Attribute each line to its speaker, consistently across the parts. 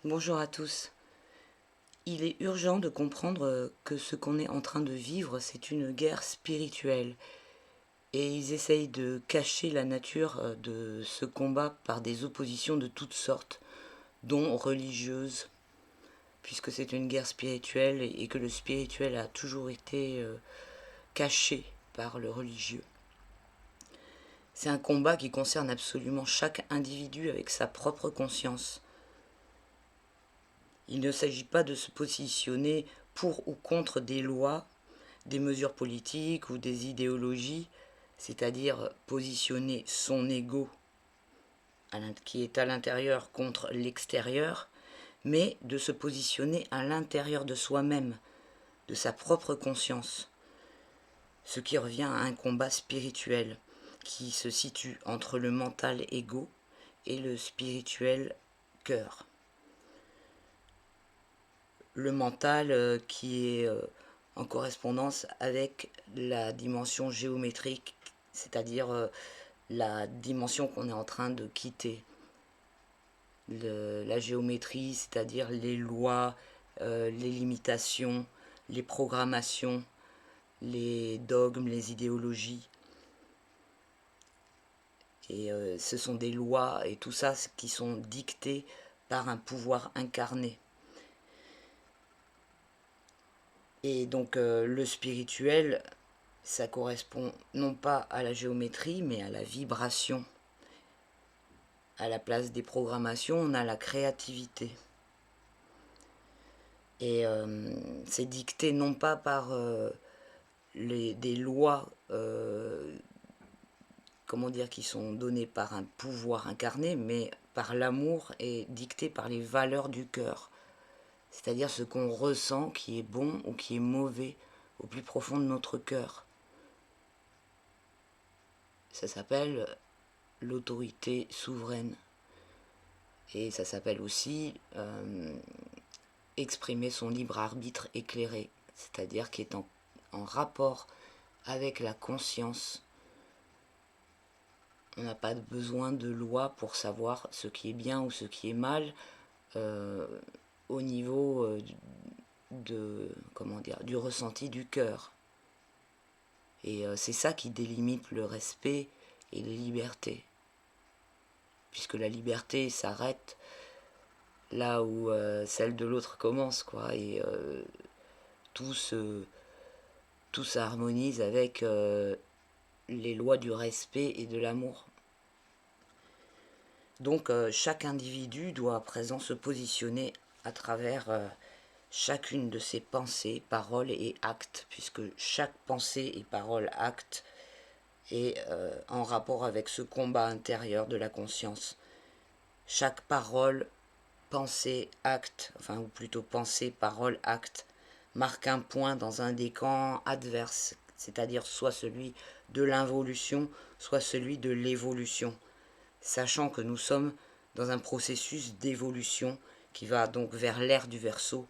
Speaker 1: Bonjour à tous. Il est urgent de comprendre que ce qu'on est en train de vivre, c'est une guerre spirituelle. Et ils essayent de cacher la nature de ce combat par des oppositions de toutes sortes, dont religieuses, puisque c'est une guerre spirituelle et que le spirituel a toujours été caché par le religieux. C'est un combat qui concerne absolument chaque individu avec sa propre conscience. Il ne s'agit pas de se positionner pour ou contre des lois, des mesures politiques ou des idéologies, c'est-à-dire positionner son ego qui est à l'intérieur contre l'extérieur, mais de se positionner à l'intérieur de soi-même, de sa propre conscience, ce qui revient à un combat spirituel qui se situe entre le mental ego et le spirituel cœur. Le mental qui est en correspondance avec la dimension géométrique, c'est-à-dire la dimension qu'on est en train de quitter. La géométrie, c'est-à-dire les lois, les limitations, les programmations, les dogmes, les idéologies. Et ce sont des lois et tout ça qui sont dictées par un pouvoir incarné. Et donc le spirituel, ça correspond non pas à la géométrie, mais à la vibration. À la place des programmations, on a la créativité. Et c'est dicté non pas par des lois comment dire, qui sont données par un pouvoir incarné, mais par l'amour et dicté par les valeurs du cœur. C'est-à-dire ce qu'on ressent qui est bon ou qui est mauvais au plus profond de notre cœur. Ça s'appelle l'autorité souveraine. Et ça s'appelle aussi exprimer son libre arbitre éclairé, c'est-à-dire qui est en rapport avec la conscience. On n'a pas besoin de loi pour savoir ce qui est bien ou ce qui est mal au niveau du ressenti du cœur. Et c'est ça qui délimite le respect et les libertés. Puisque la liberté s'arrête là où celle de l'autre commence, quoi. Et tout s'harmonise avec les lois du respect et de l'amour. Donc chaque individu doit à présent se positionner à travers chacune de ses pensées, paroles et actes, puisque chaque pensée et parole, acte est en rapport avec ce combat intérieur de la conscience. Chaque parole, pensée, acte, enfin ou plutôt pensée, parole, acte, marque un point dans un des camps adverses, c'est-à-dire soit celui de l'involution, soit celui de l'évolution, sachant que nous sommes dans un processus d'évolution qui va donc vers l'ère du Verseau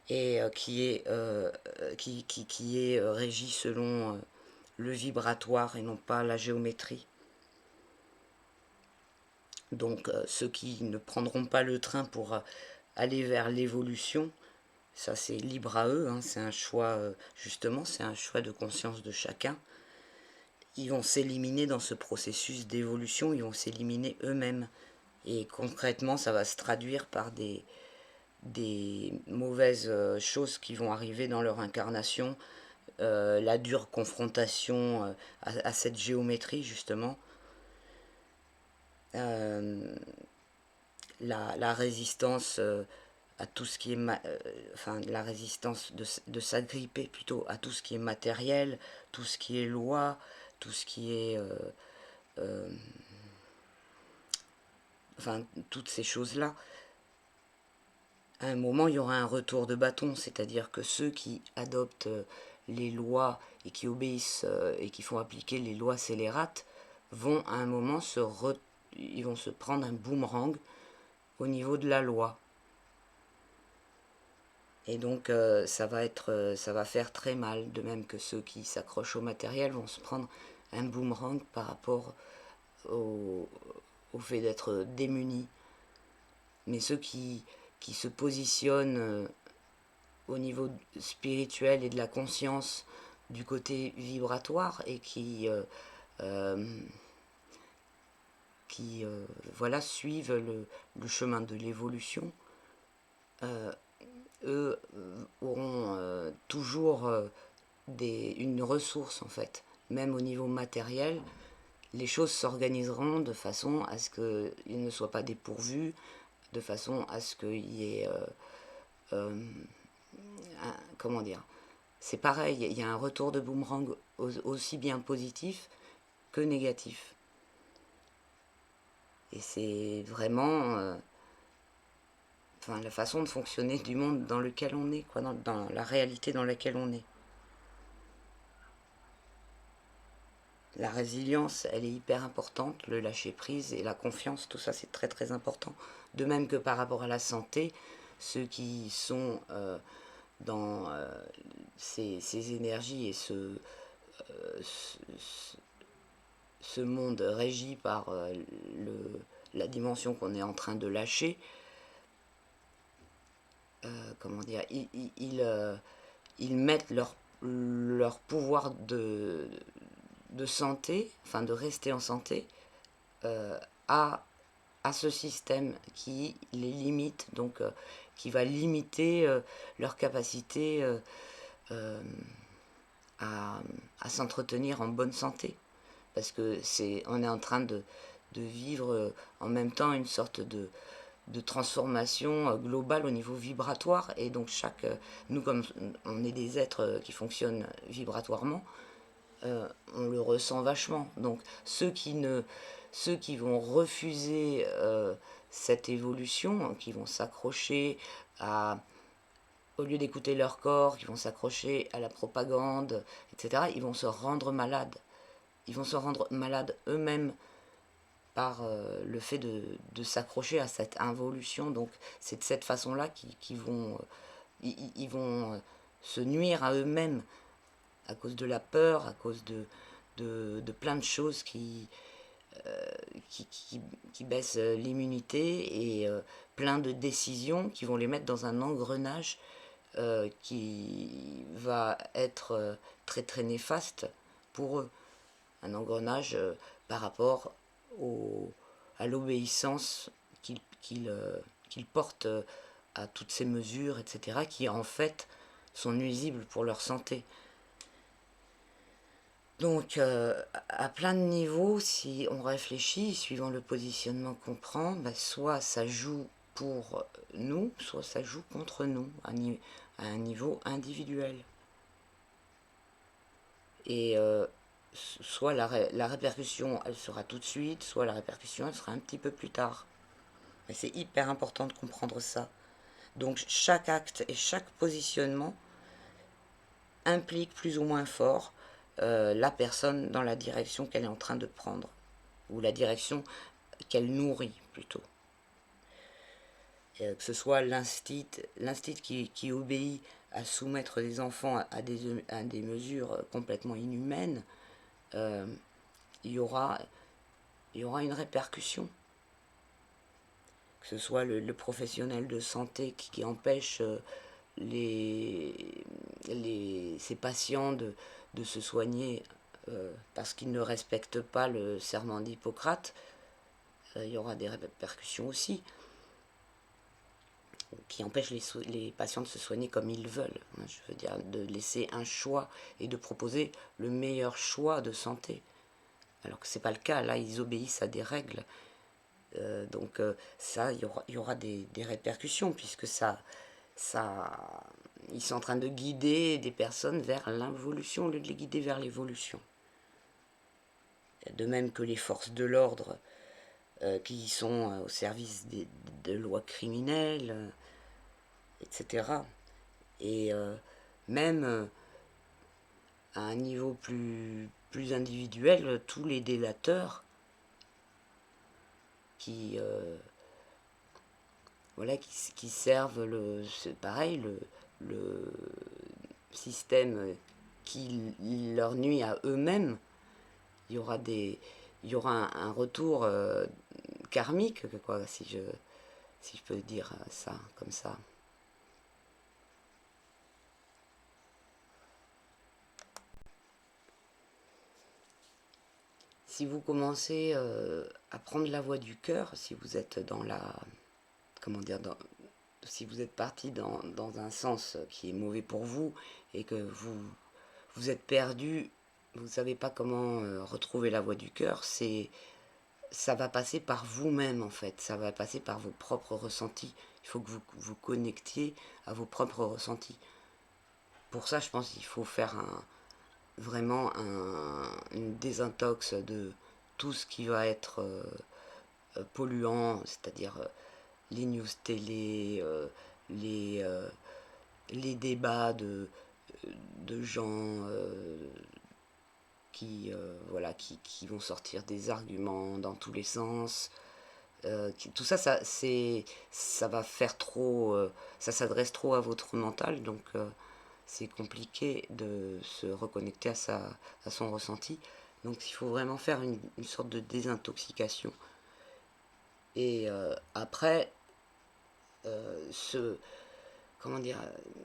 Speaker 1: et qui est régi selon le vibratoire et non pas la géométrie. Donc ceux qui ne prendront pas le train pour aller vers l'évolution, ça c'est libre à eux, hein, c'est un choix, justement, c'est un choix de conscience de chacun. Ils vont s'éliminer dans ce processus d'évolution, ils vont s'éliminer eux-mêmes. Et concrètement, ça va se traduire par des mauvaises choses qui vont arriver dans leur incarnation, la dure confrontation à cette géométrie, justement, la résistance à tout ce qui est la résistance de s'agripper plutôt à tout ce qui est matériel, tout ce qui est loi, tout ce qui est toutes ces choses-là. À un moment, il y aura un retour de bâton, c'est-à-dire que ceux qui adoptent les lois et qui obéissent et qui font appliquer les lois scélérates vont à un moment ils vont se prendre un boomerang au niveau de la loi. Et donc ça va faire très mal, de même que ceux qui s'accrochent au matériel vont se prendre un boomerang par rapport au fait d'être démunis. mais ceux qui se positionnent au niveau spirituel et de la conscience du côté vibratoire et qui voilà, suivent le chemin de l'évolution, eux auront toujours une ressource en fait. Même au niveau matériel, les choses s'organiseront de façon à ce qu'ils ne soient pas dépourvus, de façon à ce qu'il y ait comment dire, c'est pareil, il y a un retour de boomerang aussi bien positif que négatif. Et c'est vraiment enfin, la façon de fonctionner du monde dans lequel on est, quoi, dans la réalité dans laquelle on est. La résilience, elle est hyper importante, le lâcher prise et la confiance, tout ça c'est très très important. De même que par rapport à la santé, ceux qui sont dans ces énergies et ce monde régi par la dimension qu'on est en train de lâcher, comment dire, ils mettent leur pouvoir de santé, enfin de rester en santé, à ce système qui les limite, donc qui va limiter leur capacité à s'entretenir en bonne santé. Parce que on est en train de vivre en même temps une sorte de transformation globale au niveau vibratoire. Et donc nous, comme on est des êtres qui fonctionnent vibratoirement, on le ressent vachement. Donc ceux qui vont refuser cette évolution, qui vont s'accrocher au lieu d'écouter leur corps, qui vont s'accrocher à la propagande, etc., ils vont se rendre malades. Ils vont se rendre malades eux-mêmes par le fait de s'accrocher à cette involution. Donc c'est de cette façon-là qu'ils vont, ils vont se nuire à eux-mêmes à cause de la peur, à cause de plein de choses qui baissent l'immunité et plein de décisions qui vont les mettre dans un engrenage qui va être très très néfaste pour eux. Un engrenage par rapport à l'obéissance qu'ils portent à toutes ces mesures, etc., qui en fait sont nuisibles pour leur santé. Donc, à plein de niveaux, si on réfléchit, suivant le positionnement qu'on prend, bah, soit ça joue pour nous, soit ça joue contre nous, à un niveau individuel. Et soit la répercussion, elle sera tout de suite, soit la répercussion, elle sera un petit peu plus tard. Mais c'est hyper important de comprendre ça. Donc, chaque acte et chaque positionnement implique plus ou moins fort la personne dans la direction qu'elle est en train de prendre, ou la direction qu'elle nourrit plutôt. Que ce soit l'instit qui obéit à soumettre les enfants à des mesures complètement inhumaines, il y aura une répercussion. Que ce soit le professionnel de santé qui empêche ses patients de se soigner parce qu'ils ne respectent pas le serment d'Hippocrate, il y aura des répercussions aussi, qui empêchent les patients de se soigner comme ils veulent. Je veux dire, de laisser un choix et de proposer le meilleur choix de santé. Alors que ce n'est pas le cas, là ils obéissent à des règles. Donc ça, il y aura des répercussions, puisque ils sont en train de guider des personnes vers l'involution au lieu de les guider vers l'évolution. De même que les forces de l'ordre qui sont au service de lois criminelles, etc. Et même à un niveau plus individuel, tous les délateurs qui servent c'est pareil, le système qui leur nuit à eux-mêmes, il y aura un retour karmique, quoi, si je peux dire ça comme ça. Si vous commencez à prendre la voie du cœur, si vous êtes dans la, comment dire, si vous êtes parti dans un sens qui est mauvais pour vous et que vous êtes perdu, vous ne savez pas comment retrouver la voie du cœur, ça va passer par vous-même en fait, ça va passer par vos propres ressentis. Il faut que vous vous connectiez à vos propres ressentis. Pour ça, je pense qu'il faut faire vraiment une désintox de tout ce qui va être polluant, c'est-à-dire les news télé, les, euh, les débats de gens voilà, qui vont sortir des arguments dans tous les sens. Tout ça, ça va faire trop, ça s'adresse trop à votre mental, donc c'est compliqué de se reconnecter à son ressenti. Donc il faut vraiment faire une sorte de désintoxication. Et après, se, comment dire,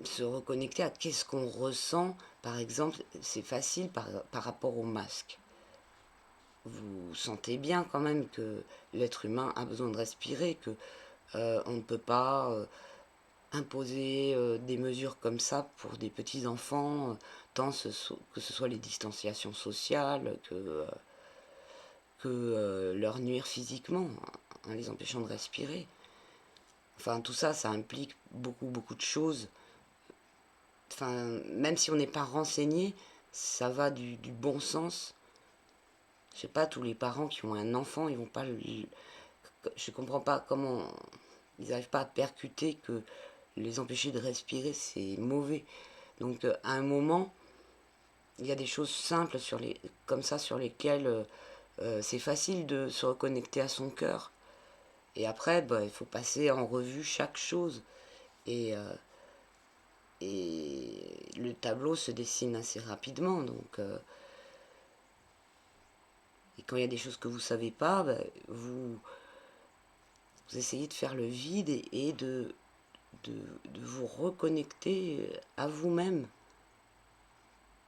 Speaker 1: se reconnecter à qu'est-ce qu'on ressent. Par exemple, c'est facile par rapport au masque. Vous sentez bien quand même que l'être humain a besoin de respirer, que on ne peut pas imposer des mesures comme ça pour des petits enfants, que ce soit les distanciations sociales, que leur nuire physiquement, en les empêchant de respirer. Enfin, tout ça, ça implique beaucoup de choses. Enfin, même si on n'est pas renseigné, ça va du bon sens. Je sais pas, tous les parents qui ont un enfant, ils vont pas je comprends pas comment ils n'arrivent pas à percuter que les empêcher de respirer, c'est mauvais. Donc, à un moment, il y a des choses simples comme ça sur lesquelles c'est facile de se reconnecter à son cœur. Et après, bah, il faut passer en revue chaque chose. Et, euh, et le tableau se dessine assez rapidement. Donc, et quand il y a des choses que vous ne savez pas, bah, vous essayez de faire le vide et de vous reconnecter à vous-même.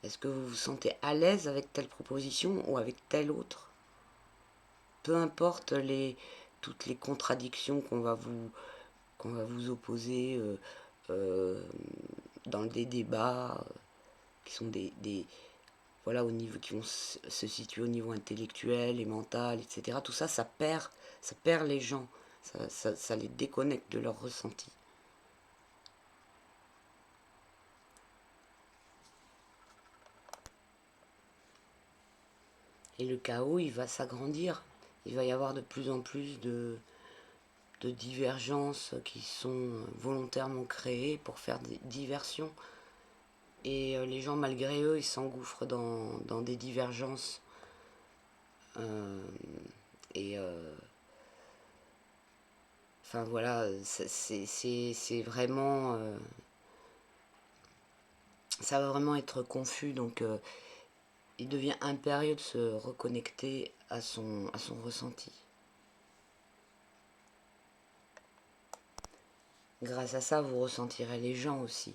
Speaker 1: Est-ce que vous vous sentez à l'aise avec telle proposition ou avec telle autre? Peu importe toutes les contradictions qu'on va vous opposer euh, dans des débats qui sont voilà, qui vont se situer au niveau intellectuel et mental, etc. Tout ça, ça perd les gens, ça les déconnecte de leur ressenti. Et le chaos, il va s'agrandir. Il va y avoir de plus en plus de divergences qui sont volontairement créées pour faire des diversions. Et les gens, malgré eux, ils s'engouffrent dans des divergences. Euh, et enfin voilà, c'est vraiment. Ça va vraiment être confus. Donc il devient impérieux de se reconnecter à son ressenti. Grâce à ça, vous ressentirez les gens aussi.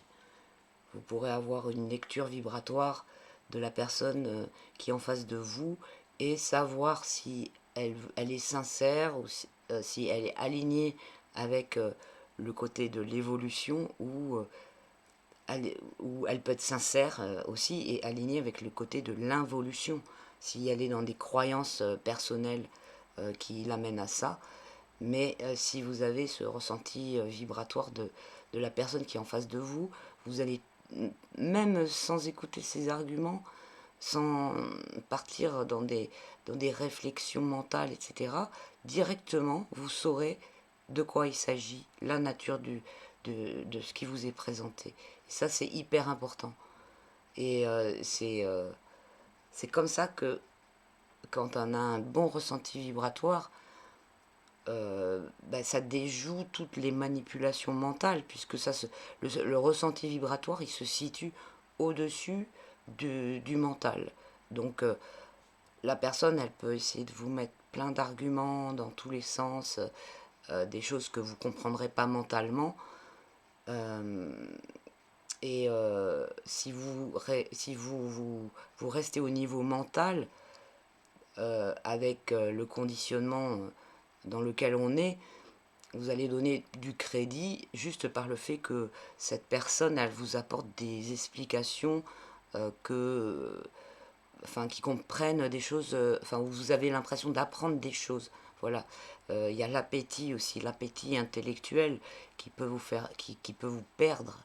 Speaker 1: Vous pourrez avoir une lecture vibratoire de la personne qui est en face de vous et savoir si elle est sincère ou si elle est alignée avec le côté de l'évolution ou elle peut être sincère aussi et alignée avec le côté de l'involution. Si elle est dans des croyances personnelles qui l'amènent à ça. Mais si vous avez ce ressenti vibratoire de la personne qui est en face de vous, vous allez, même sans écouter ses arguments, sans partir dans des réflexions mentales, etc., directement, vous saurez de quoi il s'agit, la nature de ce qui vous est présenté. Et ça, c'est hyper important. Et c'est comme ça que quand on a un bon ressenti vibratoire, bah, ça déjoue toutes les manipulations mentales, puisque le ressenti vibratoire, il se situe au-dessus du mental. Donc la personne, elle peut essayer de vous mettre plein d'arguments dans tous les sens, des choses que vous ne comprendrez pas mentalement. Si vous restez au niveau mental, avec le conditionnement dans lequel on est, vous allez donner du crédit juste par le fait que cette personne, elle vous apporte des explications qui comprennent des choses, où vous avez l'impression d'apprendre des choses. Voilà. Il y a l'appétit aussi, l'appétit intellectuel qui peut vous faire, qui peut vous perdre.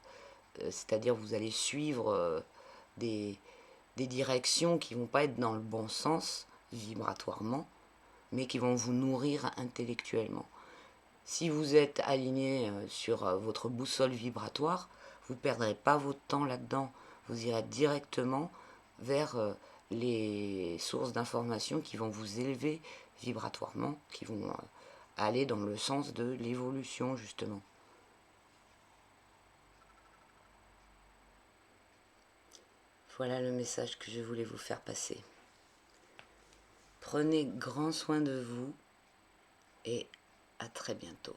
Speaker 1: C'est-à-dire vous allez suivre des, des directions qui vont pas être dans le bon sens vibratoirement, mais qui vont vous nourrir intellectuellement. Si vous êtes aligné sur votre boussole vibratoire, vous ne perdrez pas votre temps là-dedans. Vous irez directement vers les sources d'informations qui vont vous élever vibratoirement, qui vont aller dans le sens de l'évolution justement. Voilà le message que je voulais vous faire passer. Prenez grand soin de vous et à très bientôt.